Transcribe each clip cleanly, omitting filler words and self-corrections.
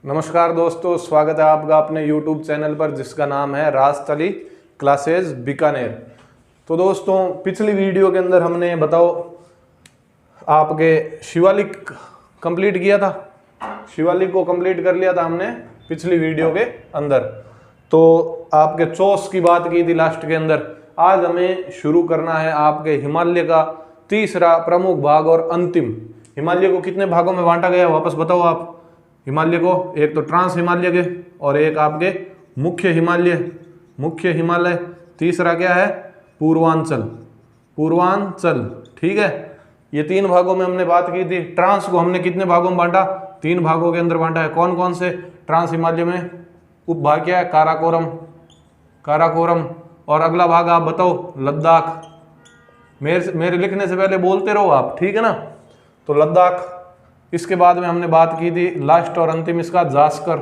नमस्कार दोस्तों, स्वागत है आपका अपने YouTube चैनल पर जिसका नाम है राजतली क्लासेस बीकानेर। तो दोस्तों, पिछली वीडियो के अंदर हमने बताओ आपके शिवालिक कंप्लीट किया था। शिवालिक को कंप्लीट कर लिया था हमने पिछली वीडियो के अंदर। तो आपके चौस की बात की थी लास्ट के अंदर। आज हमें शुरू करना है आपके हिमालय का तीसरा प्रमुख भाग और अंतिम। हिमालय को कितने भागों में बांटा गया वापस बताओ आप। हिमालय को एक तो ट्रांस हिमालय के और एक आपके मुख्य हिमालय, तीसरा क्या है पूर्वांचल। ठीक है, ये तीन भागों में हमने बात की थी। ट्रांस को हमने कितने भागों में बांटा? तीन भागों के अंदर बांटा है। कौन कौन से? ट्रांस हिमालय में उपभाग क्या है? काराकोरम। और अगला भाग आप बताओ लद्दाख। मेरे लिखने से पहले बोलते रहो आप, ठीक है ना। तो लद्दाख। इसके बाद में हमने बात की थी लास्ट और अंतिम इसका जास्कर।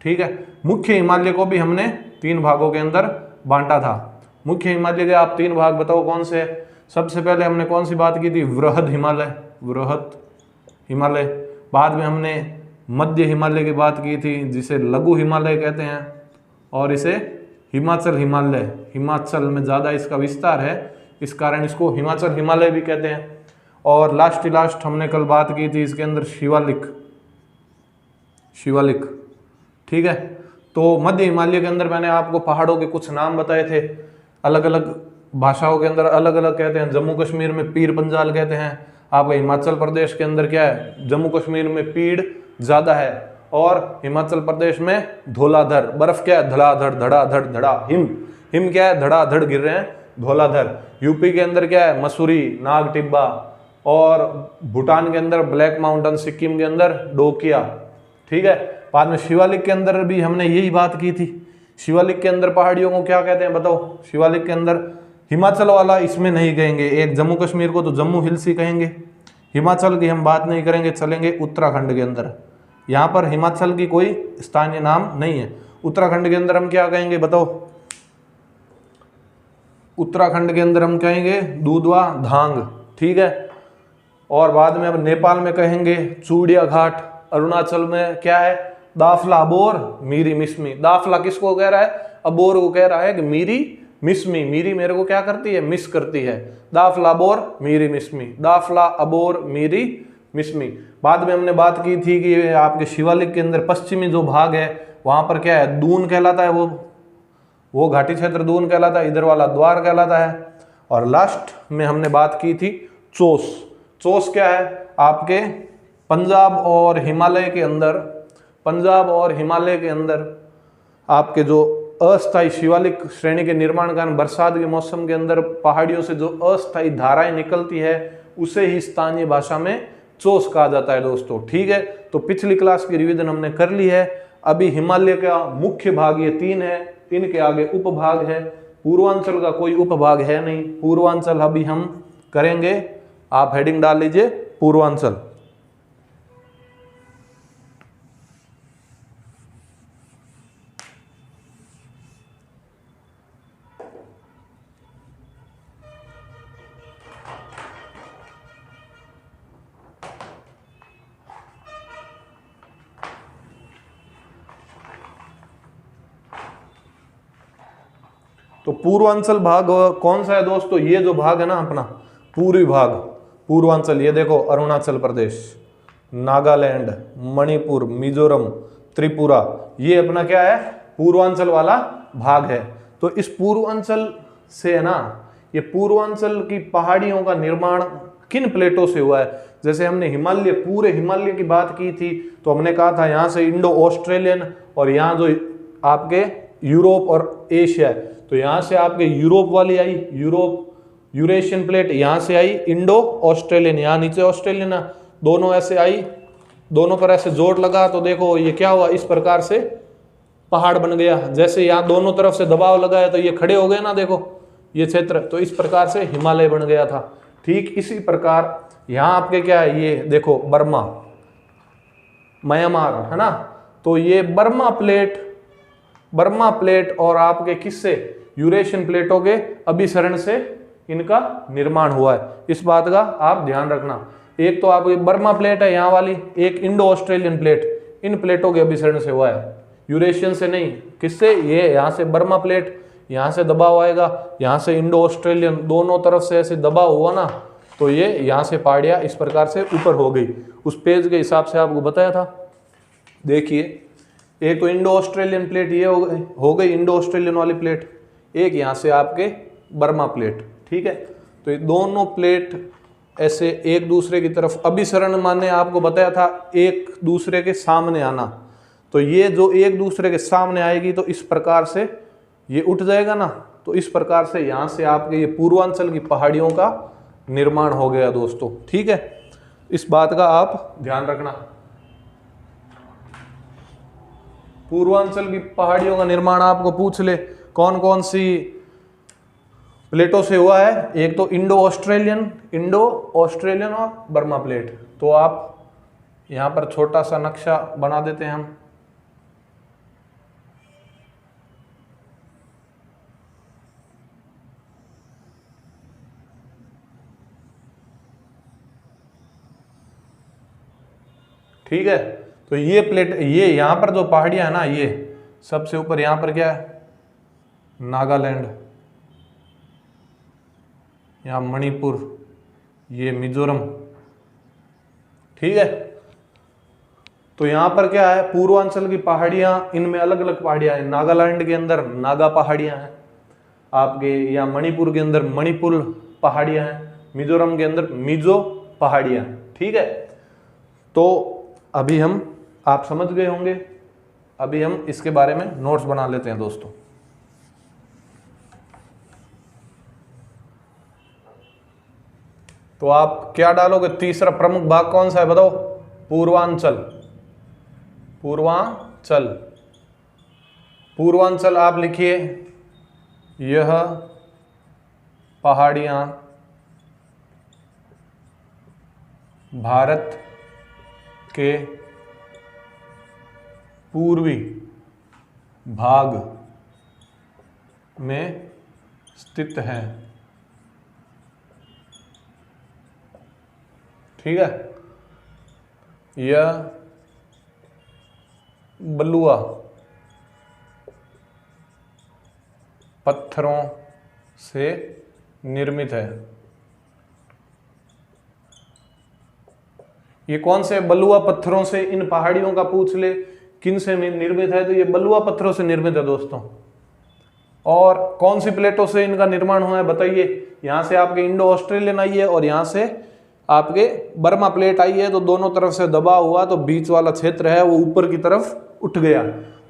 ठीक है, मुख्य हिमालय को भी हमने तीन भागों के अंदर बांटा था। मुख्य हिमालय के आप तीन भाग बताओ कौन से? सबसे पहले हमने कौन सी बात की थी? वृहद हिमालय। बाद में हमने मध्य हिमालय की बात की थी जिसे लघु हिमालय कहते हैं, और इसे हिमाचल में ज़्यादा इसका विस्तार है, इस कारण इसको हिमाचल हिमालय भी कहते हैं। और लास्ट हमने कल बात की थी इसके अंदर शिवालिक। ठीक है, तो मध्य हिमालय के अंदर मैंने आपको पहाड़ों के कुछ नाम बताए थे। अलग अलग भाषाओं के अंदर अलग अलग कहते हैं। जम्मू कश्मीर में पीर पंजाल कहते हैं। आपका हिमाचल प्रदेश के अंदर क्या है? जम्मू कश्मीर में पीड़ ज़्यादा है और हिमाचल प्रदेश में धौलाधर। बर्फ क्या है? धड़ाधड़ धड़ा। हिम क्या है? धड़ाधड़ गिर रहे हैं, धौलाधर। यूपी के अंदर क्या है? मसूरी, नाग टिब्बा। और भूटान के अंदर ब्लैक माउंटेन, सिक्किम के अंदर डोकिया। ठीक है, बाद में शिवालिक के अंदर भी हमने यही बात की थी। शिवालिक के अंदर पहाड़ियों को क्या कहते हैं बताओ? शिवालिक के अंदर हिमाचल वाला इसमें नहीं कहेंगे। एक जम्मू कश्मीर को तो जम्मू हिल्स ही कहेंगे। हिमाचल की हम बात नहीं करेंगे, चलेंगे उत्तराखंड के अंदर। यहाँ पर हिमाचल की कोई स्थानीय नाम नहीं है। उत्तराखंड के अंदर हम क्या कहेंगे बताओ? उत्तराखंड के अंदर हम कहेंगे दूधवा धांग। ठीक है, और बाद में अब नेपाल में कहेंगे चूड़िया घाट। अरुणाचल में क्या है? दाफला अबोर मीरी मिस्मी। दाफला किसको कह रहा है? अबोर को कह रहा है कि मीरी मिस्मी। मीरी मेरे को क्या करती है? मिस करती है। दाफला अबोर मीरी मिस्मी। बाद में हमने बात की थी कि आपके शिवालिक के अंदर पश्चिमी जो भाग है वहां पर क्या है? दून कहलाता है। वो घाटी क्षेत्र दून कहलाता है। इधर वाला द्वार कहलाता है। और लास्ट में हमने बात की थी चोस क्या है? आपके पंजाब और हिमालय के अंदर आपके जो अस्थायी शिवालिक श्रेणी के निर्माण कारण बरसात के मौसम के अंदर पहाड़ियों से जो अस्थायी धाराएं निकलती है उसे ही स्थानीय भाषा में चोस कहा जाता है दोस्तों। ठीक है, तो पिछली क्लास की रिवीजन हमने कर ली है। अभी हिमालय का मुख्य भाग ये तीन है, इनके आगे उपभाग है। पूर्वांचल का कोई उपभाग है नहीं। पूर्वांचल अभी हम करेंगे। आप हेडिंग डाल लीजिए पूर्वांचल। तो पूर्वांचल भाग कौन सा है दोस्तों? ये जो भाग है ना अपना पूर्वी भाग, पूर्वांचल। ये देखो, अरुणाचल प्रदेश, नागालैंड, मणिपुर, मिजोरम, त्रिपुरा, ये अपना क्या है? पूर्वांचल वाला भाग है। तो इस पूर्वांचल से है ना, ये पूर्वांचल की पहाड़ियों का निर्माण किन प्लेटों से हुआ है? जैसे हमने पूरे हिमालय की बात की थी तो हमने कहा था यहाँ से इंडो ऑस्ट्रेलियन, और यहाँ जो आपके यूरोप और एशिया है तो यहाँ से आपके यूरोप वाली आई, यूरेशियन प्लेट। यहाँ से आई इंडो ऑस्ट्रेलियन, यहाँ नीचे ऑस्ट्रेलियन, दोनों ऐसे आई, दोनों पर ऐसे जोड़ लगा तो देखो ये क्या हुआ? इस प्रकार से पहाड़ बन गया। जैसे यहाँ दोनों तरफ से दबाव लगाया तो ये खड़े हो गए ना, देखो ये क्षेत्र। तो इस प्रकार से हिमालय बन गया था। ठीक इसी प्रकार यहाँ आपके क्या है? ये देखो बर्मा, म्यांमार, है ना। तो ये बर्मा प्लेट और आपके किससे? यूरेशियन प्लेटों के अभिसरण से इनका निर्माण हुआ है। इस बात का आप ध्यान रखना। एक तो आपकी बर्मा प्लेट है यहाँ वाली, एक इंडो ऑस्ट्रेलियन प्लेट। इन प्लेटों के अभिसरण से हुआ है, यूरेशियन से नहीं। किससे? ये यहाँ से बर्मा प्लेट, यहाँ से दबाव आएगा, यहाँ से इंडो ऑस्ट्रेलियन, दोनों तरफ से ऐसे दबाव हुआ ना, तो ये यहाँ से पहाड़ियाँ इस प्रकार से ऊपर हो गई। उस पेज के हिसाब से आपको बताया था। देखिए, एक तो इंडो ऑस्ट्रेलियन प्लेट ये हो गई इंडो ऑस्ट्रेलियन वाली प्लेट, एक यहाँ से आपके बर्मा प्लेट, ठीक है। तो ये दोनों प्लेट ऐसे एक दूसरे की तरफ अभिसरण माने आपको बताया था एक दूसरे के सामने आना। तो ये जो एक दूसरे के सामने आएगी तो इस प्रकार से ये उठ जाएगा ना, तो इस प्रकार से यहाँ से आपके ये पूर्वांचल की पहाड़ियों का निर्माण हो गया दोस्तों, ठीक है। इस बात का आप ध्यान रखना। पूर्वांचल की पहाड़ियों का निर्माण आपको पूछ ले कौन कौन सी प्लेटों से हुआ है, एक तो इंडो ऑस्ट्रेलियन और बर्मा प्लेट। तो आप यहाँ पर छोटा सा नक्शा बना देते हैं हम। ठीक है, तो ये प्लेट, ये यहाँ पर जो पहाड़ियाँ है ना, ये सबसे ऊपर यहाँ पर क्या है? नागालैंड, यहाँ मणिपुर, ये मिजोरम, ठीक है। तो यहाँ पर क्या है? पूर्वांचल की पहाड़ियाँ, इनमें अलग अलग पहाड़ियाँ हैं। नागालैंड के अंदर नागा पहाड़ियाँ हैं आपके, या मणिपुर के अंदर मणिपुर पहाड़ियाँ हैं, मिजोरम के अंदर मिजो पहाड़ियाँ, ठीक है। तो अभी हम, आप समझ गए होंगे, अभी हम इसके बारे में नोट्स बना लेते हैं दोस्तों। तो आप क्या डालोगे? तीसरा प्रमुख भाग कौन सा है बताओ? पूर्वांचल। पूर्वांचल, पूर्वांचल आप लिखिए, यह पहाड़ियां भारत के पूर्वी भाग में स्थित हैं, ठीक है। यह बलुआ पत्थरों से निर्मित है। ये कौन से बलुआ पत्थरों से? इन पहाड़ियों का पूछ ले किन से निर्मित है, तो ये बलुआ पत्थरों से निर्मित है दोस्तों। और कौन सी प्लेटों से इनका निर्माण हुआ है बताइए? यहां से आपके इंडो ऑस्ट्रेलियन आई है और यहां से आपके बर्मा प्लेट आई है, तो दोनों तरफ से दबाव हुआ, तो बीच वाला क्षेत्र है वो ऊपर की तरफ उठ गया,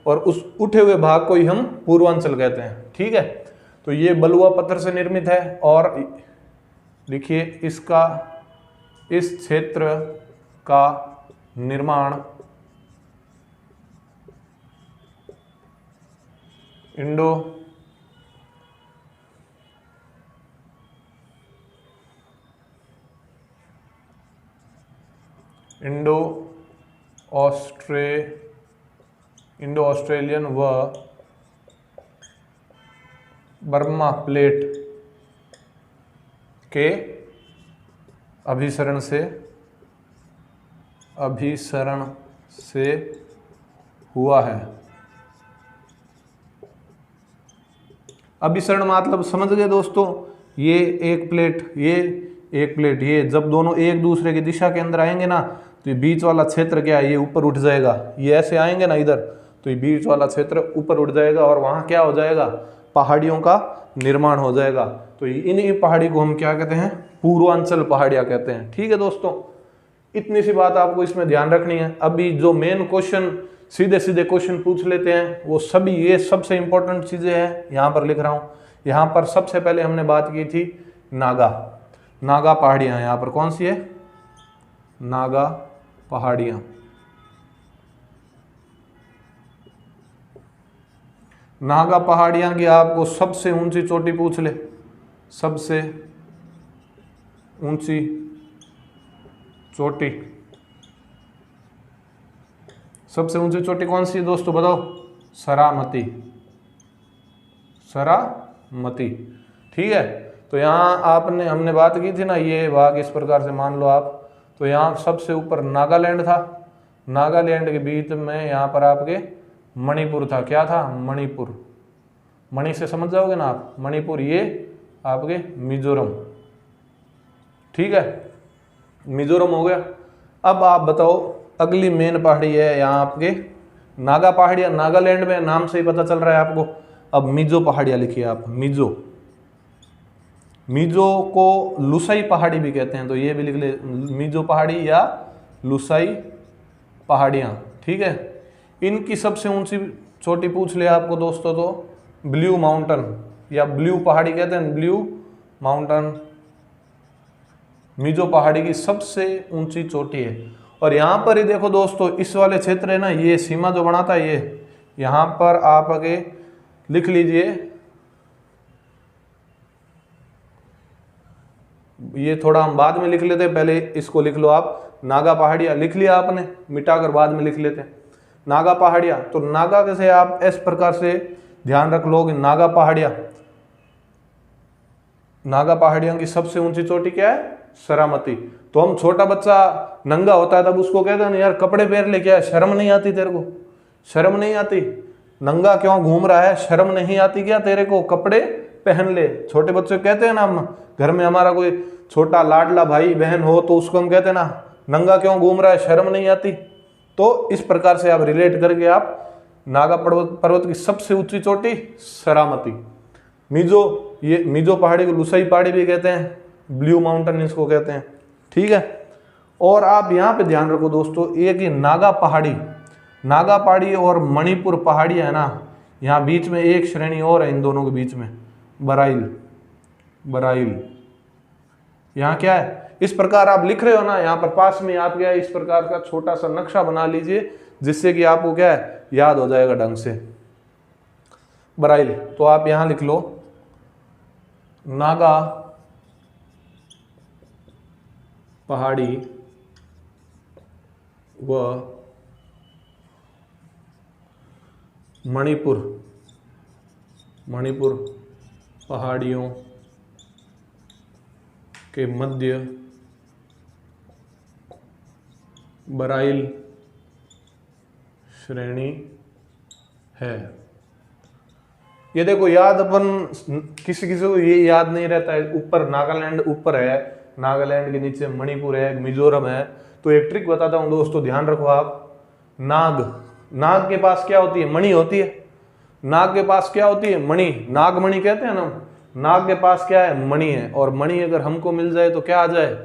और उस उठे हुए भाग को ही हम पूर्वांचल कहते हैं, ठीक है। तो ये बलुआ पत्थर से निर्मित है, और देखिए इसका, इस क्षेत्र का निर्माण इंडो ऑस्ट्रेलियन व बर्मा प्लेट के अभिसरण से हुआ है। अभिसरण मतलब समझ गए दोस्तों? ये एक प्लेट, ये एक प्लेट, ये जब दोनों एक दूसरे की दिशा के अंदर आएंगे ना, तो ये बीच वाला क्षेत्र क्या है? ये ऊपर उठ जाएगा। ये ऐसे आएंगे ना इधर, तो ये बीच वाला क्षेत्र ऊपर उठ जाएगा, और वहां क्या हो जाएगा? पहाड़ियों का निर्माण हो जाएगा। तो इन्हीं पहाड़ी को हम क्या कहते हैं? पूर्वांचल पहाड़ियां कहते हैं, ठीक है दोस्तों। इतनी सी बात आपको इसमें ध्यान रखनी है। अभी जो मेन क्वेश्चन, सीधे सीधे क्वेश्चन पूछ लेते हैं, वो सभी ये सबसे इंपॉर्टेंट चीजें हैं, यहाँ पर लिख रहा हूँ। यहाँ पर सबसे पहले हमने बात की थी नागा पहाड़ियाँ। यहाँ पर कौन सी है? नागा पहाड़ियाँ। नागा पहाड़ियाँ की आपको सबसे ऊंची चोटी पूछ ले, सबसे ऊंची चोटी, सबसे ऊंची चोटी कौन सी है दोस्तों बताओ? सरामती, सरामती, ठीक है। तो यहाँ हमने बात की थी ना, ये भाग इस प्रकार से मान लो आप। तो यहाँ सबसे ऊपर नागालैंड था, नागालैंड के बीच में यहाँ पर आपके मणिपुर था। क्या था? मणिपुर। मणि से समझ जाओगे ना आप, मणिपुर ये आपके मिजोरम। ठीक है, मिजोरम हो गया। अब आप बताओ, अगली मेन पहाड़ी है यहाँ आपके नागा पहाड़ियाँ। नागालैंड में नाम से ही पता चल रहा है आपको। अब मिजो पहाड़ियाँ लिखिए आप, मिजो। मिजो को लुसाई पहाड़ी भी कहते हैं, तो ये भी लिख ले, मिजो पहाड़ी या लुसाई पहाड़ियाँ। ठीक है, इनकी सबसे ऊंची चोटी पूछ लिया आपको दोस्तों तो ब्लू माउंटेन या ब्लू पहाड़ी कहते हैं, ब्लू माउंटेन मिजो पहाड़ी की सबसे ऊंची चोटी है। और यहाँ पर ही देखो दोस्तों, इस वाले क्षेत्र है ना, ये सीमा जो बनाता है ये, यहाँ पर आप आगे लिख लीजिए, ये थोड़ा हम बाद में लिख लेते हैं, पहले इसको लिख लो आप। नागा पहाड़ियाँ लिख लिया आपने, मिटाकर बाद में लिख लेते हैं नागा पहाड़ियाँ। तो नागा कैसे आप इस प्रकार से ध्यान रख लो कि नागा पहाड़ियाँ, नागा पहाड़ियों की सबसे ऊंची चोटी क्या है? सरामती। तो हम छोटा बच्चा नंगा होता है तब उसको कहते हैं ना, यार कपड़े पहन ले, क्या शर्म नहीं आती तेरे को? शर्म नहीं आती? नंगा क्यों घूम रहा है? शर्म नहीं आती क्या तेरे को? कपड़े पहन ले। छोटे बच्चे कहते हैं ना, हम घर में हमारा कोई छोटा लाडला भाई बहन हो तो उसको हम कहते हैं ना, नंगा क्यों घूम रहा है, शर्म नहीं आती? तो इस प्रकार से आप रिलेट करके आप नागा पर्वत की सबसे ऊंची चोटी सरामती। मिजो, ये मिजो पहाड़ी को लुसाई पहाड़ी भी कहते हैं, ब्लू माउंटेन इसको कहते हैं। ठीक है, और आप यहाँ पे ध्यान रखो दोस्तों, एक ये नागा पहाड़ी और मणिपुर पहाड़ी है ना, यहाँ बीच में एक श्रेणी और है इन दोनों के बीच में, बराइल। यहाँ क्या है? इस प्रकार आप लिख रहे हो ना, यहाँ पर पास में आप क्या है, इस प्रकार का छोटा सा नक्शा बना लीजिए जिससे कि आपको क्या है, याद हो जाएगा ढंग से। बराइल, तो आप यहाँ लिख लो नागा पहाड़ी व मणिपुर पहाड़ियों के मध्य बराइल श्रेणी है। ये देखो, याद अपन किसी को ये याद नहीं रहता है, ऊपर नागालैंड ऊपर है, नागालैंड के नीचे मणिपुर है, मिजोरम है। तो एक ट्रिक बताता हूँ दोस्तों, ध्यान रखो आप। नाग के पास क्या होती है? मणि होती है। नाग के पास क्या होती है? मणि। नागमणि कहते हैं ना। नाग के पास क्या है? मणि है। और मणि अगर हमको मिल जाए तो क्या आ जाए?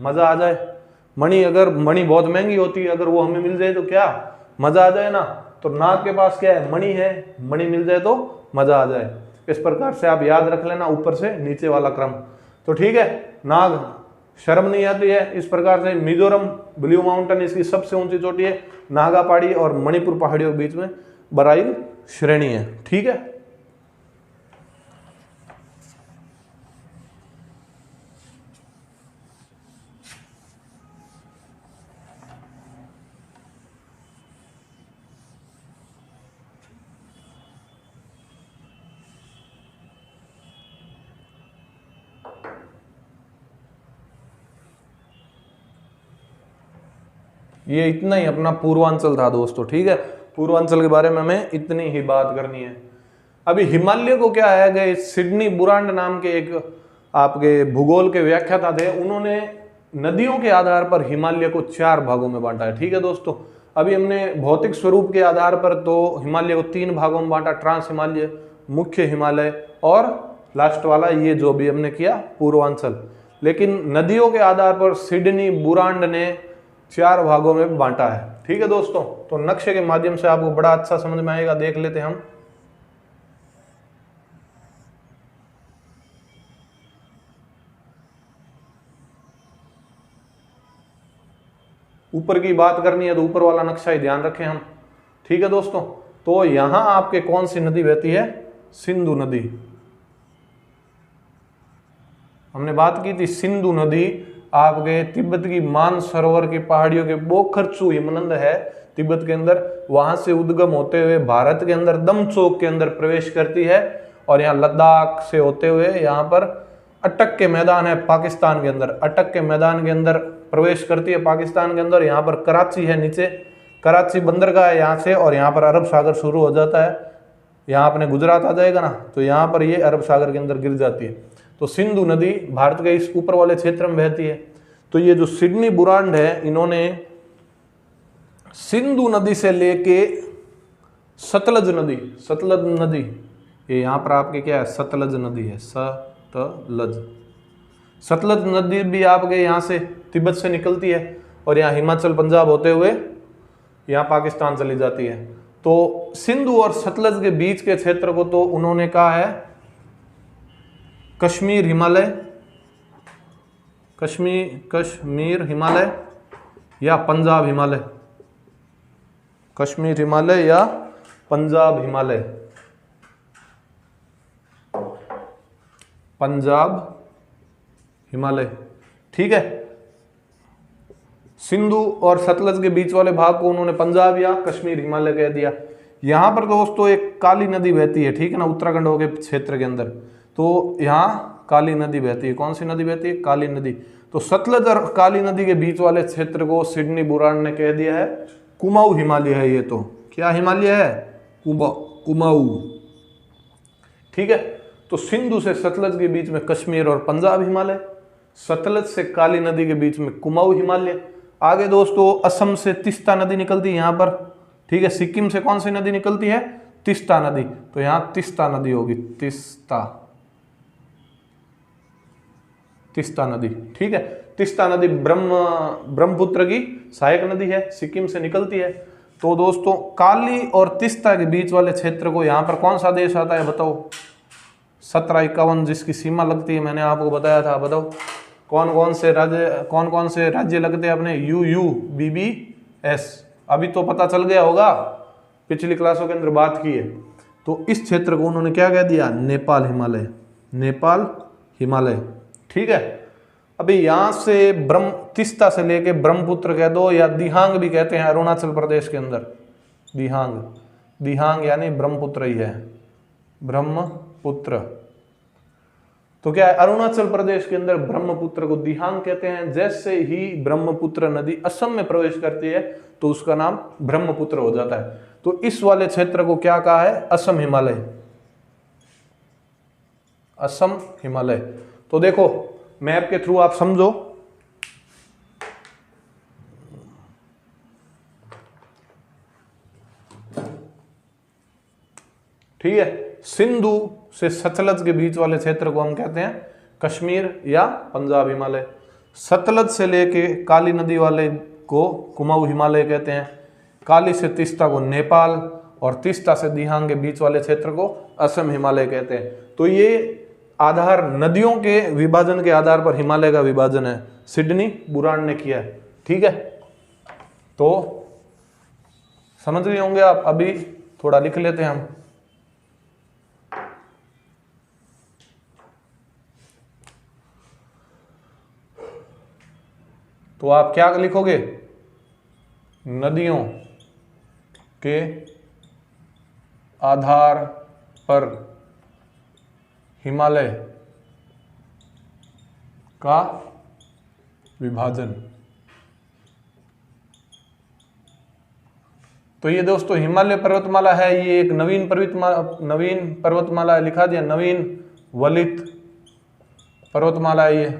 मजा आ जाए। मणि बहुत महंगी होती है, अगर वो हमें मिल जाए तो क्या मजा आ जाए ना। तो नाग के पास क्या है? मणि है। मणि मिल जाए तो मजा आ जाए। इस प्रकार से आप याद रख लेना, ऊपर से नीचे वाला क्रम। तो ठीक है, नाग शर्म नहीं आती है। इस प्रकार से मिजोरम ब्लू माउंटेन इसकी सबसे ऊंची चोटी है, नागा पहाड़ी और मणिपुर पहाड़ियों के बीच में बराइल श्रेणी है। ठीक है, ये इतना ही अपना पूर्वांचल था दोस्तों। ठीक है, पूर्वांचल के बारे में हमें इतनी ही बात करनी है। अभी हिमालय को क्या है कि सिडनी बुरांड नाम के एक आपके भूगोल के व्याख्याता थे, उन्होंने नदियों के आधार पर हिमालय को 4 भागों में बांटा है। ठीक है दोस्तों, अभी हमने भौतिक स्वरूप के आधार पर तो हिमालय को 3 भागों में बांटा, ट्रांस हिमालय, मुख्य हिमालय और लास्ट वाला ये जो भी हमने किया पूर्वांचल। लेकिन नदियों के आधार पर सिडनी बुरांड ने 4 भागों में बांटा है। ठीक है दोस्तों, तो नक्शे के माध्यम से आपको बड़ा अच्छा समझ में आएगा, देख लेते हैं हम। ऊपर की बात करनी है तो ऊपर वाला नक्शा ही ध्यान रखें हम। ठीक है दोस्तों, तो यहां आपके कौन सी नदी बहती है? सिंधु नदी। हमने बात की थी सिंधु नदी आपके तिब्बत की मानसरोवर की पहाड़ियों के बोखरचू हिमनद है तिब्बत के अंदर, वहां से उद्गम होते हुए भारत के अंदर दमचोक के अंदर प्रवेश करती है और यहाँ लद्दाख से होते हुए यहाँ पर अटक के मैदान है पाकिस्तान के अंदर, अटक के मैदान के अंदर प्रवेश करती है पाकिस्तान के अंदर। यहाँ पर कराची है नीचे, कराची बंदरगाह है यहाँ से, और यहाँ पर अरब सागर शुरू हो जाता है। यहाँ अपने गुजरात आ जाएगा ना, तो यहाँ पर ये अरब सागर के अंदर गिर जाती है। तो सिंधु नदी भारत के इस ऊपर वाले क्षेत्र में बहती है। तो ये जो सिडनी बुरांड है, इन्होंने सिंधु नदी से लेके सतलज नदी, ये यहाँ पर आपके क्या है, सतलज नदी है, सतलज नदी भी आपके यहाँ से तिब्बत से निकलती है, और यहाँ हिमाचल पंजाब होते हुए यहाँ पाकिस्तान चली जाती है। तो सिंधु और सतलज के बीच के क्षेत्र को तो उन्होंने कहा है कश्मीर हिमालय या पंजाब हिमालय, कश्मीर हिमालय या पंजाब हिमालय, पंजाब हिमालय, ठीक है। सिंधु और सतलज के बीच वाले भाग को उन्होंने पंजाब या कश्मीर हिमालय कह दिया। यहाँ पर दोस्तों एक काली नदी बहती है, ठीक है ना, उत्तराखंड के क्षेत्र के अंदर। तो यहाँ काली नदी बहती है। कौन सी नदी बहती है? काली नदी। तो सतलज और काली नदी के बीच वाले क्षेत्र को सिडनी बुरांड ने कह दिया है कुमाऊं हिमालय है। ये तो क्या हिमालय है? कुमाऊं, ठीक है। तो सिंधु से सतलज के बीच में कश्मीर और पंजाब हिमालय, सतलज से काली नदी के बीच में कुमाऊं हिमालय। आगे दोस्तों असम से तीस्ता नदी निकलती है यहाँ पर, ठीक है। सिक्किम से कौन सी नदी निकलती है? तीस्ता नदी। तो यहाँ तीस्ता नदी होगी, तीस्ता नदी, ठीक है। तीस्ता नदी ब्रह्मपुत्र की सहायक नदी है, सिक्किम से निकलती है। तो दोस्तों काली और तीस्ता के बीच वाले क्षेत्र को यहाँ पर कौन सा देश आता है बताओ? 1751 जिसकी सीमा लगती है, मैंने आपको बताया था। बताओ कौन कौन से राज्य लगते हैं अपने? UUBBS। अभी तो पता चल गया होगा, पिछली क्लासों के अंदर बात की है। तो इस क्षेत्र को उन्होंने क्या कह दिया? नेपाल हिमालय, ठीक है। अभी यहाँ से तीस्ता से लेके ब्रह्मपुत्र कह दो, या दिहांग भी कहते हैं अरुणाचल प्रदेश के अंदर। दिहांग यानी ब्रह्मपुत्र ही है, ब्रह्मपुत्र। तो क्या है, अरुणाचल प्रदेश के अंदर ब्रह्मपुत्र को दिहांग कहते हैं। जैसे ही ब्रह्मपुत्र नदी असम में प्रवेश करती है तो उसका नाम ब्रह्मपुत्र हो जाता है। तो इस वाले क्षेत्र को क्या कहा है? असम हिमालय। तो देखो मैप के थ्रू आप समझो, ठीक है। सिंधु से सतलज के बीच वाले क्षेत्र को हम कहते हैं कश्मीर या पंजाब हिमालय। सतलज से लेके काली नदी वाले को कुमाऊं हिमालय कहते हैं। काली से तीस्ता को नेपाल, और तीस्ता से दिहांग के बीच वाले क्षेत्र को असम हिमालय कहते हैं। तो ये आधार नदियों के विभाजन के आधार पर हिमालय का विभाजन है, सिडनी बुरांड ने किया है, ठीक है। तो समझ गए होंगे आप। अभी थोड़ा लिख लेते हैं हम। तो आप क्या लिखोगे? नदियों के आधार पर हिमालय का विभाजन। तो ये दोस्तों हिमालय पर्वतमाला है, ये एक नवीन पर्वतमाला है, लिखा दिया नवीन वलित पर्वतमाला है। ये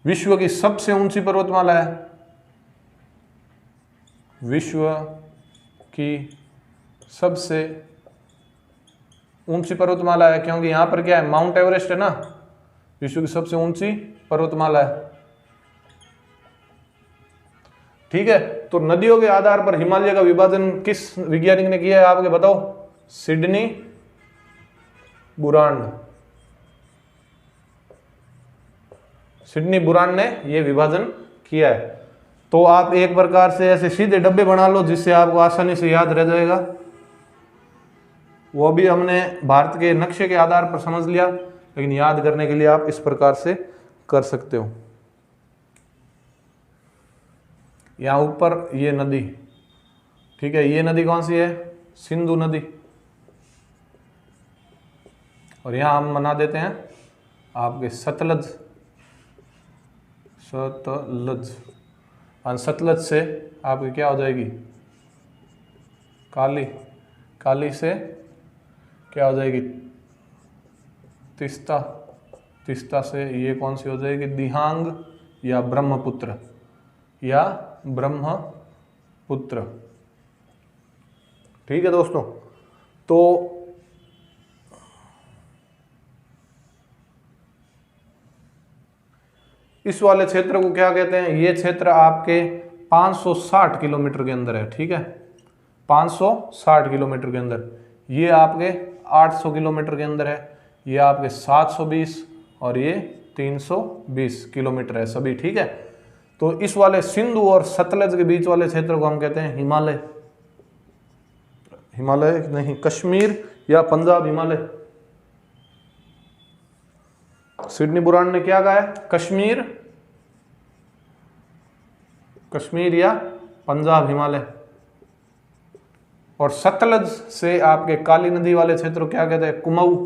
विश्व की सबसे ऊंची पर्वतमाला है, विश्व की सबसे ऊंची पर्वतमाला है, क्योंकि यहां पर क्या है? माउंट एवरेस्ट है ना, विश्व की सबसे ऊंची पर्वतमाला है, ठीक है। तो नदियों के आधार पर हिमालय का विभाजन किस वैज्ञानिक ने किया है आपके बताओ? सिडनी बुरांड ने यह विभाजन किया है। तो आप एक प्रकार से ऐसे सीधे डब्बे बना लो जिससे आपको आसानी से याद रह जाएगा। वो भी हमने भारत के नक्शे के आधार पर समझ लिया, लेकिन याद करने के लिए आप इस प्रकार से कर सकते हो। यहाँ ऊपर ये नदी, ठीक है, ये नदी कौन सी है? सिंधु नदी। और यहाँ हम बना देते हैं आपके सतलज। और सतलज से आपकी क्या हो जाएगी, काली, काली से क्या हो जाएगी, तिस्ता, तिस्ता से ये कौन सी हो जाएगी, दिहांग या ब्रह्मपुत्र, या ब्रह्मपुत्र। ठीक है दोस्तों, तो इस वाले क्षेत्र को क्या कहते हैं, ये क्षेत्र आपके 560 किलोमीटर के अंदर है। ठीक है, 560 किलोमीटर के अंदर, ये आपके 800 किलोमीटर के अंदर है, ये आपके 720 और ये 320 किलोमीटर है सभी। ठीक है, तो इस वाले सिंधु और सतलज के बीच वाले क्षेत्र को हम कहते हैं हिमालय, हिमालय नहीं, कश्मीर या पंजाब हिमालय। सिडनी बुरान ने क्या कहा है, कश्मीर, कश्मीर या पंजाब हिमालय। और सतलज से आपके काली नदी वाले क्षेत्र को क्या कहते हैं, कुमाऊं,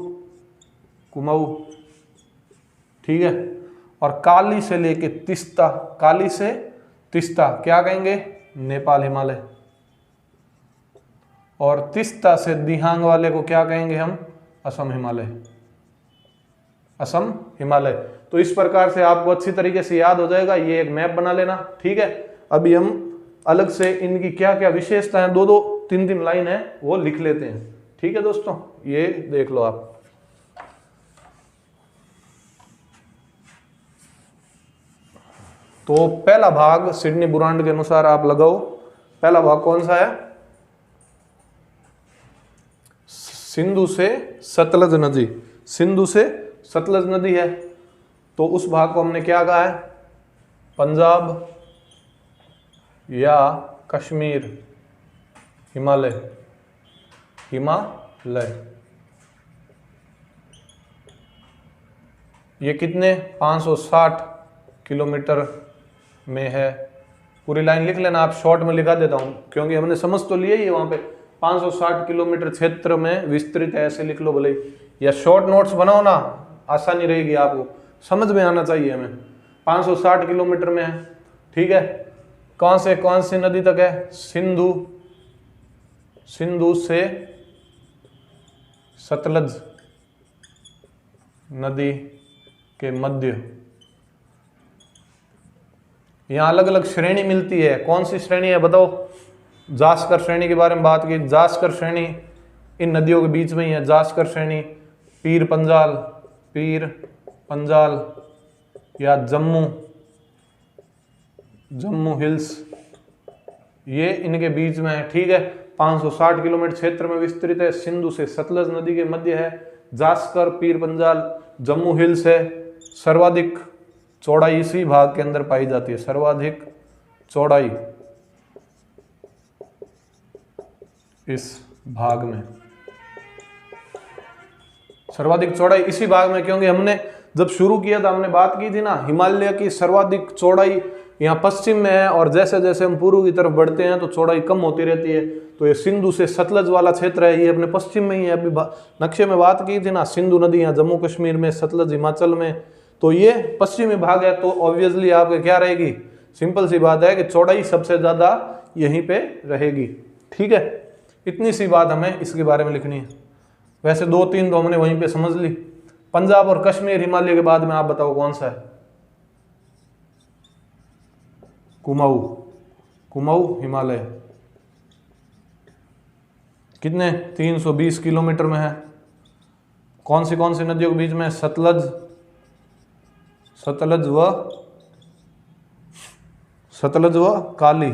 कुमाऊं। ठीक है, और काली से लेके तिस्ता, काली से तिस्ता क्या कहेंगे, नेपाल हिमालय। और तिस्ता से दिहांग वाले को क्या कहेंगे हम, असम हिमालय, असम हिमालय। तो इस प्रकार से आपको अच्छी तरीके से याद हो जाएगा, ये एक मैप बना लेना। ठीक है, अभी हम अलग से इनकी क्या क्या विशेषताएं, दो दो तीन तीन लाइन है वो लिख लेते हैं। ठीक है दोस्तों, ये देख लो आप। तो पहला भाग सिडनी बुरांड के अनुसार आप लगाओ, पहला भाग कौन सा है, सिंधु से सतलज नदी, सिंधु से सतलज नदी है। तो उस भाग को हमने क्या कहा है, पंजाब या कश्मीर हिमालय, हिमालय। ये कितने 560 किलोमीटर में है। पूरी लाइन लिख लेना, आप शॉर्ट में लिखा देता हूं क्योंकि हमने समझ तो लिया ही है, वहां पे 560 किलोमीटर क्षेत्र में विस्तृत है, ऐसे लिख लो भले, या शॉर्ट नोट्स बनाओ ना, आसानी रहेगी, आपको समझ में आना चाहिए हमें। 560 किलोमीटर में है। ठीक है, कौन से कौन सी नदी तक है, सिंधु, सिंधु से सतलज नदी के मध्य। यहां अलग अलग श्रेणी मिलती है, कौन सी श्रेणी है बताओ, जास्कर श्रेणी के बारे में बात की, जास्कर श्रेणी इन नदियों के बीच में ही है, जास्कर श्रेणी, पीर पंजाल, पीर पंजाल या जम्मू, जम्मू हिल्स, ये इनके बीच में है। ठीक है, 560 किलोमीटर क्षेत्र में विस्तृत है, सिंधु से सतलज नदी के मध्य है, जास्कर, पीर पंजाल, जम्मू हिल्स है। सर्वाधिक चौड़ाई इसी भाग के अंदर पाई जाती है, सर्वाधिक चौड़ाई इस भाग में, सर्वाधिक चौड़ाई इसी भाग में, क्योंकि हमने जब शुरू किया था हमने बात की थी ना, हिमालय की सर्वाधिक चौड़ाई यहाँ पश्चिम में है, और जैसे जैसे हम पूर्व की तरफ बढ़ते हैं तो चौड़ाई कम होती रहती है। तो ये सिंधु से सतलज वाला क्षेत्र है, ये अपने पश्चिम में ही है। अभी नक्शे में बात की थी ना, सिंधु नदी यहाँ जम्मू कश्मीर में, सतलज हिमाचल में, तो ये पश्चिमी भाग है। तो ऑब्वियसली आपके क्या रहेगी, सिंपल सी बात है कि चौड़ाई सबसे ज्यादा यहीं पे रहेगी। ठीक है, इतनी सी बात हमें इसके बारे में लिखनी है। वैसे दो तीन तो हमने वहीं पे समझ ली। पंजाब और कश्मीर हिमालय के बाद में आप बताओ कौन सा है, कुमाऊं, कुमाऊं हिमालय कितने 320 किलोमीटर में है। कौन सी नदियों के बीच में, सतलज, सतलज व काली,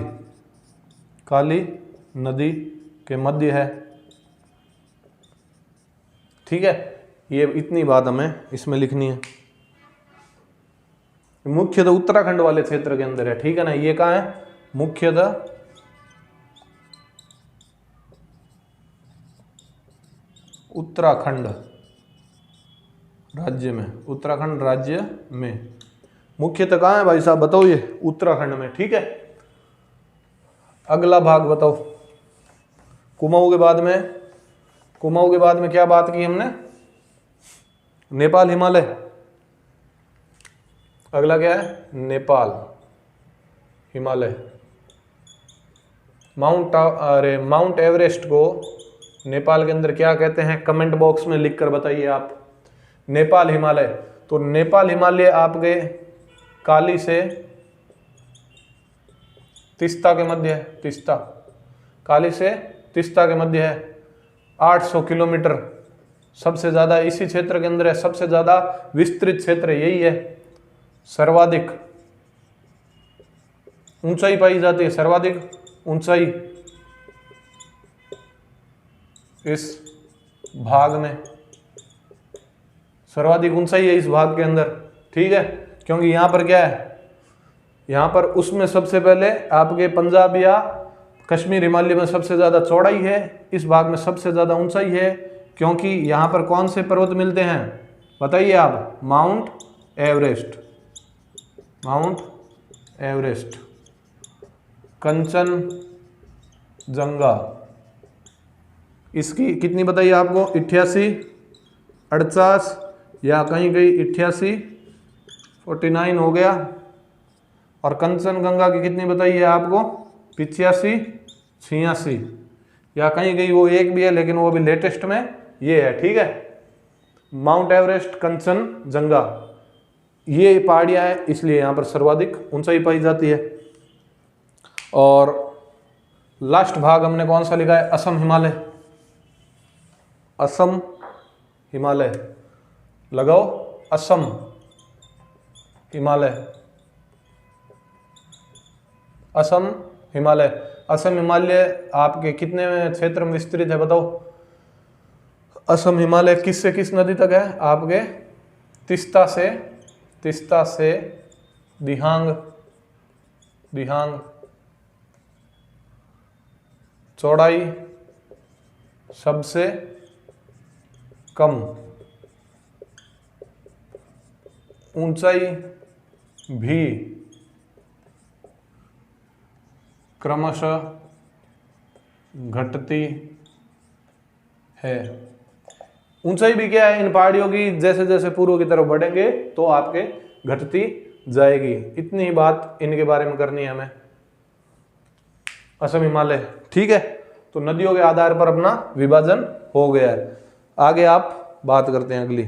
काली नदी के मध्य है। ठीक है, ये इतनी बात हमें इसमें लिखनी है। मुख्यतः उत्तराखंड वाले क्षेत्र के अंदर है। ठीक है ना, ये कहाँ है, मुख्यतः उत्तराखंड राज्य में, उत्तराखंड राज्य में मुख्यतः कहाँ है भाई साहब बताओ, ये उत्तराखंड में। ठीक है, अगला भाग बताओ, कुमाऊं के बाद में, कुमाऊं के बाद में क्या बात की हमने, नेपाल हिमालय। अगला क्या है, नेपाल, हिमालय। माउंट एवरेस्ट को नेपाल के अंदर क्या कहते हैं, कमेंट बॉक्स में लिखकर बताइए आप। नेपाल हिमालय, तो नेपाल हिमालय आपके काली से तीस्ता के मध्य है, तीस्ता, काली से तीस्ता के मध्य है, 800 किलोमीटर सबसे ज्यादा इसी क्षेत्र के अंदर है, सबसे ज्यादा विस्तृत क्षेत्र यही है, सर्वाधिक ऊंचाई पाई जाती है, सर्वाधिक ऊंचाई इस भाग में, सर्वाधिक ऊंचाई है इस भाग के अंदर, ठीक है। क्योंकि यहां पर क्या है, यहां पर उसमें सबसे पहले आपके पंजाब या कश्मीर हिमालय में सबसे ज्यादा चौड़ाई है, इस भाग में सबसे ज्यादा ऊंचाई है, क्योंकि यहां पर कौन से पर्वत मिलते हैं बताइए आप, mount Everest, mount Everest, Kanchenjunga, इसकी कितनी बताइए आपको, 88, 48 या कहीं कहीं 88, 49 हो गया, और कंचनजंगा की कितनी बताइए आपको, 85, 86, या कहीं कहीं वो एक भी है लेकिन वो भी लेटेस्ट में ये है, ठीक है। माउंट एवरेस्ट, कंचनजंगा, ये पहाड़ियां हैं, इसलिए यहाँ पर सर्वाधिक ऊंचाई पाई जाती है। और लास्ट भाग हमने कौन सा लिखा है, असम हिमालय, असम हिमालय, लगाओ असम हिमालय, असम हिमालय। असम हिमालय आपके कितने क्षेत्र में विस्तृत है बताओ। असम हिमालय किस से किस नदी तक है आपके, तीस्ता से दिहांग, दिहांग, चौड़ाई सबसे कम, ऊंचाई भी क्रमशः घटती है। ऊंचाई भी क्या है इन पहाड़ियों की, जैसे जैसे पूर्व की तरफ बढ़ेंगे तो आपके घटती जाएगी, इतनी ही बात इनके बारे में करनी है हमें, असम हिमालय, ठीक है। तो नदियों के आधार पर अपना विभाजन हो गया है। आगे आप बात करते हैं अगली।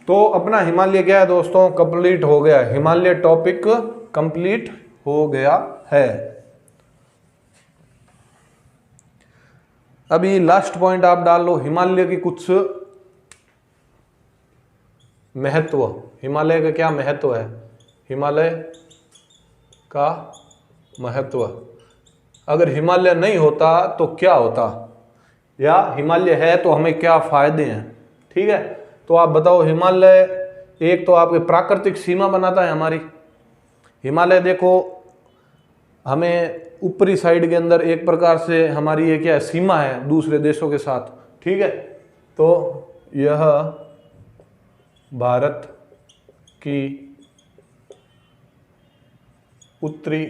तो अपना हिमालय क्या है दोस्तों, कंप्लीट हो गया, हिमालय टॉपिक कंप्लीट हो गया है। अभी लास्ट पॉइंट आप डाल लो, हिमालय की कुछ महत्व, हिमालय का क्या महत्व है, हिमालय का महत्व, अगर हिमालय नहीं होता तो क्या होता, या हिमालय है तो हमें क्या फायदे हैं, ठीक है। तो आप बताओ, हिमालय एक तो आपके प्राकृतिक सीमा बनाता है हमारी, हिमालय देखो हमें ऊपरी साइड के अंदर एक प्रकार से हमारी ये क्या है, सीमा है दूसरे देशों के साथ, ठीक है। तो यह भारत की उत्तरी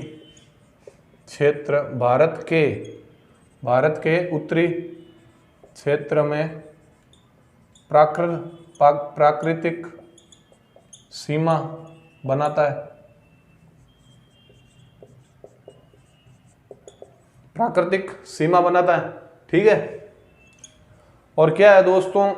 क्षेत्र, भारत के उत्तरी क्षेत्र में प्राकृतिक सीमा बनाता है, प्राकृतिक सीमा बनाता है, ठीक है। और क्या है दोस्तों,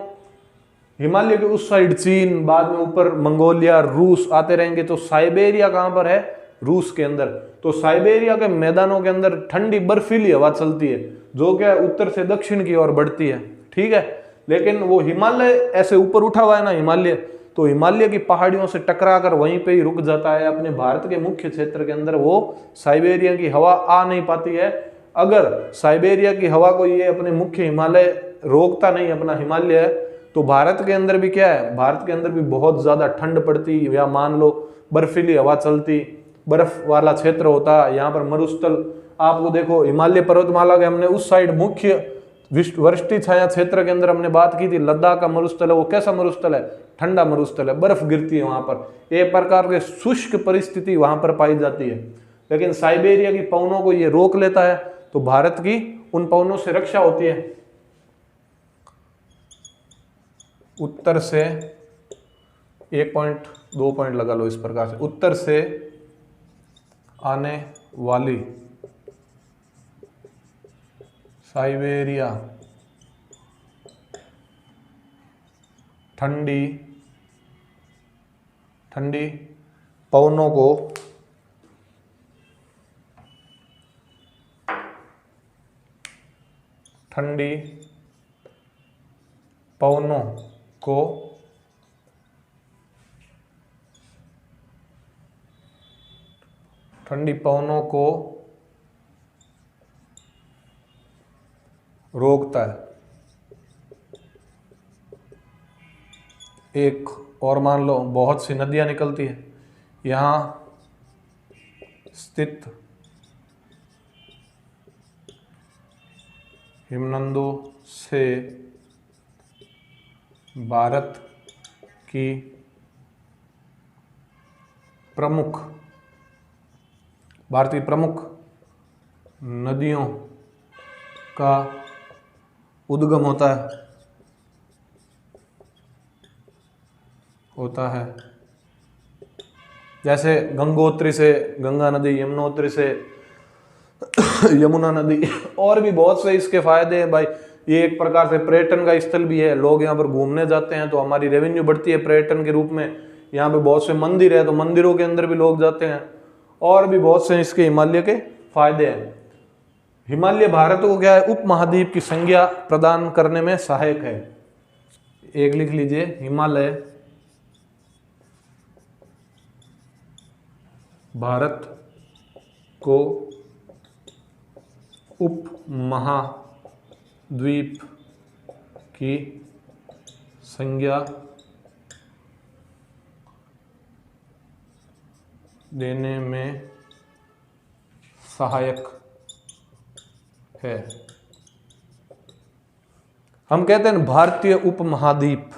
हिमालय के उस साइड चीन, बाद में ऊपर मंगोलिया, रूस आते रहेंगे, तो साइबेरिया कहां पर है, रूस के अंदर। तो साइबेरिया के मैदानों के अंदर ठंडी बर्फीली हवा चलती है, जो क्या उत्तर से दक्षिण की ओर बढ़ती है, ठीक है। लेकिन वो हिमालय ऐसे ऊपर उठा हुआ है ना हिमालय, तो हिमालय की पहाड़ियों से टकरा कर वहीं पे ही रुक जाता है, अपने भारत के मुख्य क्षेत्र के अंदर वो साइबेरिया की हवा आ नहीं पाती है। अगर साइबेरिया की हवा को ये अपने मुख्य हिमालय रोकता नहीं, अपना हिमालय, तो भारत के अंदर भी क्या है, भारत के अंदर भी बहुत ज्यादा ठंड पड़ती, या मान लो बर्फीली हवा चलती, बर्फ वाला क्षेत्र होता, यहाँ पर मरुस्थल, आपको देखो हिमालय पर्वतमाला के हमने उस साइड मुख्य वृष्टि छाया क्षेत्र के अंदर हमने बात की थी, लद्दाख का मरुस्थल है, वो कैसा मरुस्थल है, ठंडा मरुस्थल है, बर्फ गिरती है वहां पर, एक प्रकार के शुष्क परिस्थिति वहां पर पाई जाती है। लेकिन साइबेरिया की पवनों को ये रोक लेता है, तो भारत की उन पवनों से रक्षा होती है। उत्तर से 1 पॉइंट 2 पॉइंट लगा लो इस प्रकार से, उत्तर से आने वाली साइबेरिया ठंडी पवनों को रोकता है। एक और मान लो बहुत सी नदियां निकलती है, यहाँ स्थित हिमनदों से भारत की प्रमुख नदियों का उद्गम होता है। जैसे गंगोत्री से गंगा नदी, यमुनोत्री से यमुना नदी, और भी बहुत से इसके फायदे हैं भाई। ये एक प्रकार से पर्यटन का स्थल भी है, लोग यहाँ पर घूमने जाते हैं तो हमारी रेवेन्यू बढ़ती है पर्यटन के रूप में। यहाँ पे बहुत से मंदिर है तो मंदिरों के अंदर भी लोग जाते हैं, और भी बहुत से इसके हिमालय के फायदे हैं। हिमालय भारत को क्या है, उपमहाद्वीप की संज्ञा प्रदान करने में सहायक है। एक लिख लीजिए, हिमालय भारत को उपमहाद्वीप की संज्ञा देने में सहायक है। हम कहते हैं भारतीय उपमहाद्वीप,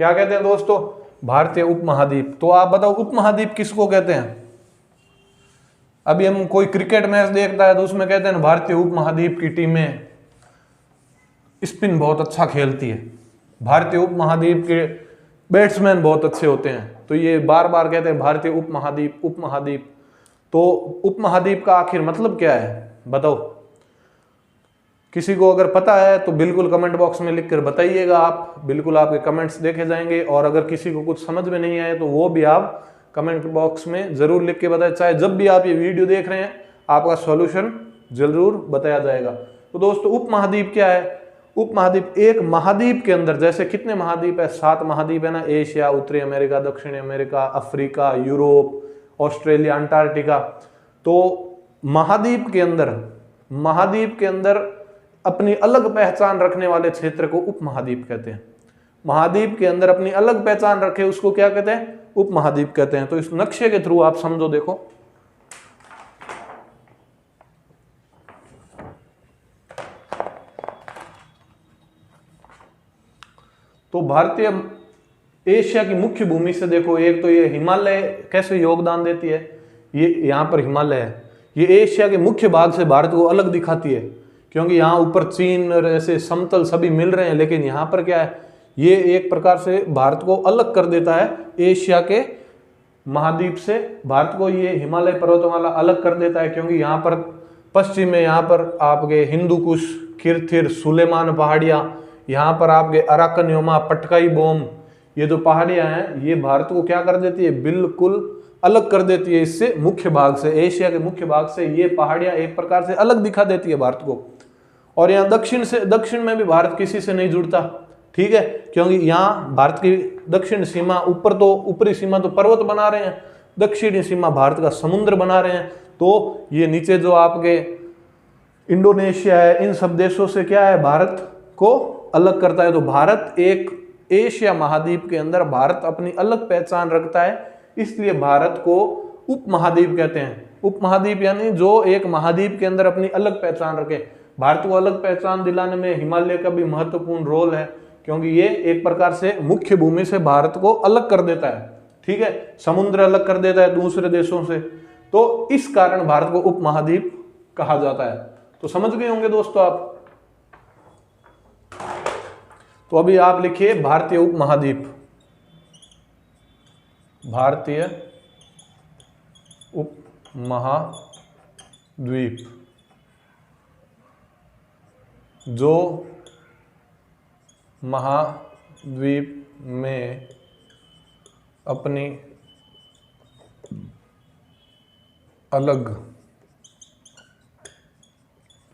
क्या कहते हैं दोस्तों, भारतीय उपमहाद्वीप। तो आप बताओ उपमहाद्वीप किसको कहते हैं? अभी हम कोई क्रिकेट मैच देखता है तो उसमें कहते हैं भारतीय उपमहाद्वीप की टीमें स्पिन बहुत अच्छा खेलती है, भारतीय उपमहाद्वीप के बैट्समैन बहुत अच्छे होते हैं। तो ये बार बार कहते हैं भारतीय उपमहाद्वीप उपमहाद्वीप। तो उपमहाद्वीप का आखिर मतलब क्या है बताओ? किसी को अगर पता है तो बिल्कुल कमेंट बॉक्स में लिखकर बताइएगा। आप बिल्कुल, आपके कमेंट्स देखे जाएंगे। और अगर किसी को कुछ समझ में नहीं आए तो वो भी आप कमेंट बॉक्स में जरूर लिख के बताएं। चाहे जब भी आप ये वीडियो देख रहे हैं आपका सॉल्यूशन जरूर बताया जाएगा। तो दोस्तों उपमहाद्वीप क्या है? उपमहाद्वीप एक महाद्वीप के अंदर, जैसे कितने महाद्वीप है, 7 महाद्वीप है ना, एशिया, उत्तरी अमेरिका, दक्षिणी America, Africa, Europe, Australia, Antarctica. तो महाद्वीप के अंदर अपनी अलग पहचान रखने वाले क्षेत्र को उपमहाद्वीप कहते हैं। महाद्वीप के अंदर अपनी अलग पहचान रखे उसको क्या कहते हैं? उपमहाद्वीप कहते हैं। तो इस नक्शे के थ्रू आप समझो, देखो तो भारतीय एशिया की मुख्य भूमि से देखो, एक तो ये हिमालय कैसे योगदान देती है, ये यहाँ पर हिमालय है, ये एशिया के मुख्य भाग से भारत को अलग दिखाती है, क्योंकि यहाँ ऊपर चीन और ऐसे समतल सभी मिल रहे हैं, लेकिन यहाँ पर क्या है, ये एक प्रकार से भारत को अलग कर देता है एशिया के महाद्वीप से। भारत को ये हिमालय पर्वतमाला अलग कर देता है, क्योंकि यहाँ पर पश्चिम में यहाँ पर आपके हिंदू कुश, किरथिर, सुलेमान पहाड़ियाँ, यहाँ पर आपके अराकन, पटकाई बोम, ये जो पहाड़ियाँ हैं ये भारत को क्या कर देती है, बिल्कुल अलग कर देती है इससे, मुख्य भाग से, एशिया के मुख्य भाग से ये पहाड़ियाँ एक प्रकार से अलग दिखा देती है भारत को। और यहाँ दक्षिण में भी भारत किसी से नहीं जुड़ता, ठीक है, क्योंकि यहाँ भारत की दक्षिण सीमा, ऊपरी सीमा तो पर्वत बना रहे हैं, दक्षिणी सीमा भारत का समुद्र बना रहे हैं। तो ये नीचे जो आपके इंडोनेशिया है, इन सब देशों से क्या है, भारत को अलग करता है। तो भारत एक एशिया महाद्वीप के अंदर भारत अपनी अलग पहचान रखता है, इसलिए भारत को उपमहाद्वीप कहते हैं। उपमहाद्वीप यानी जो एक महाद्वीप के अंदर अपनी अलग पहचान रखे। भारत को अलग पहचान दिलाने में हिमालय का भी महत्वपूर्ण रोल है, क्योंकि ये एक प्रकार से मुख्य भूमि से भारत को अलग कर देता है, ठीक है, समुद्र अलग कर देता है दूसरे देशों से। तो इस कारण भारत को उपमहाद्वीप कहा जाता है। तो समझ गए होंगे दोस्तों आप। तो अभी आप लिखिए भारतीय उपमहाद्वीप, भारतीय महाद्वीप, जो महाद्वीप में अपनी अलग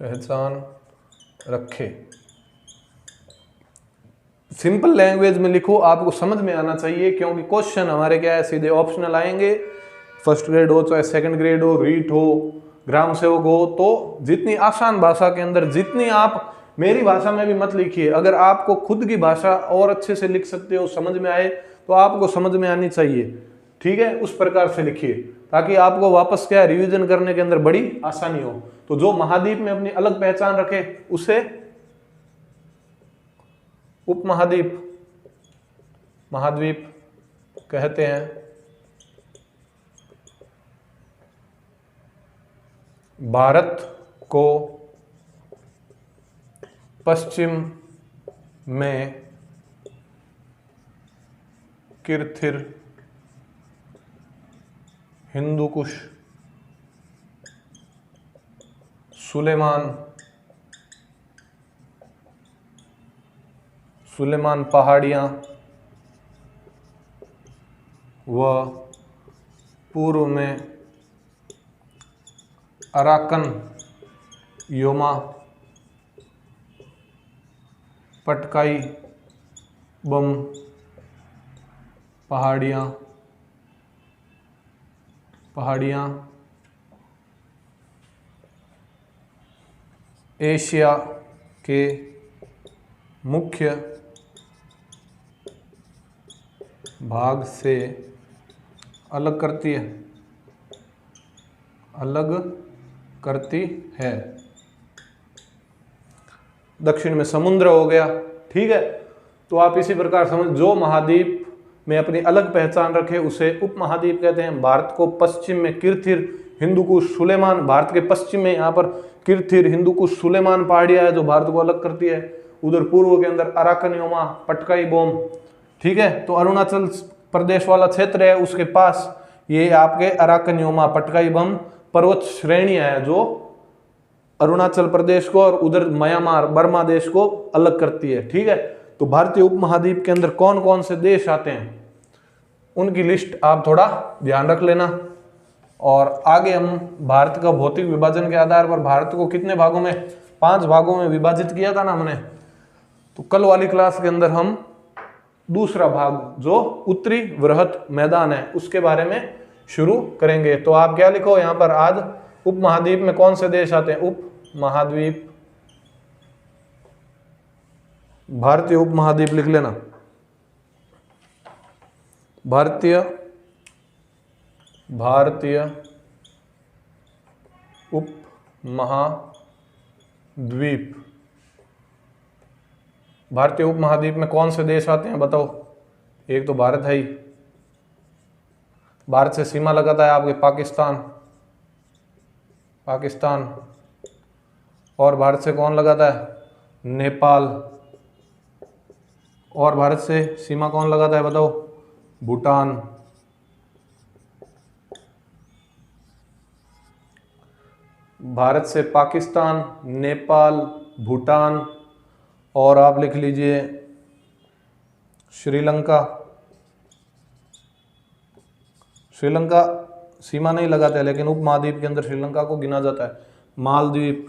पहचान रखे। सिंपल लैंग्वेज में लिखो, आपको समझ में आना चाहिए, क्योंकि क्वेश्चन हमारे क्या है, सीधे ऑप्शनल आएंगे। फर्स्ट ग्रेड हो चाहे सेकंड ग्रेड हो, रीट हो, ग्राम सेवक हो, तो जितनी आसान भाषा के अंदर, जितनी आप मेरी भाषा में भी मत लिखिए, अगर आपको खुद की भाषा और अच्छे से लिख सकते हो, समझ में आए, तो आपको समझ में आनी चाहिए, ठीक है, उस प्रकार से लिखिए, ताकि आपको वापस क्या रिवीजन करने के अंदर बड़ी आसानी हो। तो जो महाद्वीप में अपनी अलग पहचान रखे उसे उपमहाद्वीप, महाद्वीप कहते हैं। भारत को पश्चिम में किरथिर, हिंदुकुश, सुलेमान पहाड़ियाँ व पूर्व में अराकन योमा, पटकाई बम पहाड़ियाँ एशिया के मुख्य भाग से अलग करती है। दक्षिण में समुद्र हो गया, ठीक है। तो आप इसी प्रकार समझ, जो महाद्वीप में अपनी अलग पहचान रखे उसे उपमहाद्वीप कहते हैं। भारत को पश्चिम में किरथिर, हिंदुकुश, सुलेमान, भारत के पश्चिम में यहाँ पर किरथिर, हिंदुकुश, सुलेमान पहाड़ियाँ है जो भारत को अलग करती है। उधर पूर्व के अंदर अराकन योमा, पटकाई बोम, ठीक है। तो अरुणाचल प्रदेश वाला क्षेत्र है, उसके पास ये आपके अराकन योमा, पटकाई बम पर्वत श्रेणियां है जो अरुणाचल प्रदेश को और उधर म्यांमार, बर्मा देश को अलग करती है, ठीक है। तो भारतीय उपमहाद्वीप के अंदर कौन कौन से देश आते हैं उनकी लिस्ट आप थोड़ा ध्यान रख लेना। और आगे हम भारत का भौतिक विभाजन के आधार पर भारत को कितने भागों में, 5 भागों में विभाजित किया था ना हमने। तो कल वाली क्लास के अंदर हम दूसरा भाग जो उत्तरी वृहत मैदान है उसके बारे में शुरू करेंगे। तो आप क्या लिखो यहाँ पर, आज उपमहाद्वीप में कौन से देश आते हैं, उपमहाद्वीप, भारतीय उपमहाद्वीप लिख लेना, भारतीय उपमहाद्वीप। भारतीय उपमहाद्वीप में कौन से देश आते हैं बताओ। एक तो भारत है ही, भारत से सीमा लगाता है आपके पाकिस्तान, और भारत से कौन लगाता है, नेपाल, और भारत से सीमा कौन लगाता है बताओ, भूटान। भारत से पाकिस्तान, नेपाल, भूटान, और आप लिख लीजिए श्रीलंका। श्रीलंका सीमा नहीं लगाते हैं, लेकिन उपमहाद्वीप के अंदर श्रीलंका को गिना जाता है। मालदीव,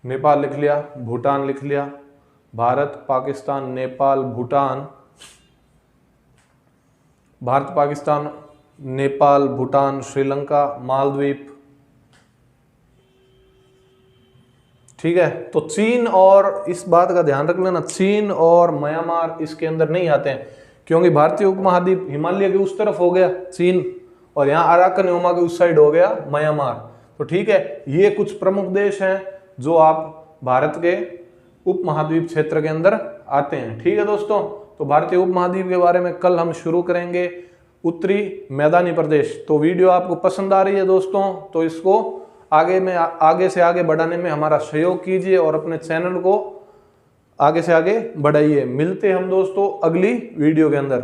नेपाल लिख लिया, भूटान लिख लिया। भारत, पाकिस्तान, नेपाल, भूटान, भारत, पाकिस्तान, नेपाल, भूटान, श्रीलंका, मालदीव, ठीक है। तो चीन, और इस बात का ध्यान रख लेना, चीन और म्यांमार इसके अंदर नहीं आते हैं, क्योंकि भारतीय उपमहाद्वीप हिमालय के उस तरफ हो गया चीन, और यहाँ अराकन योमा के उस साइड हो गया म्यांमार। तो ठीक है, ये कुछ प्रमुख देश हैं जो आप भारत के उपमहाद्वीप क्षेत्र के अंदर आते हैं, ठीक है दोस्तों। तो भारतीय उपमहाद्वीप के बारे में कल हम शुरू करेंगे, उत्तरी मैदानी प्रदेश। तो वीडियो आपको पसंद आ रही है दोस्तों, तो इसको आगे से आगे बढ़ाने में हमारा सहयोग कीजिए और अपने चैनल को आगे से आगे बढ़ाइए। मिलते हैं हम दोस्तों अगली वीडियो के अंदर।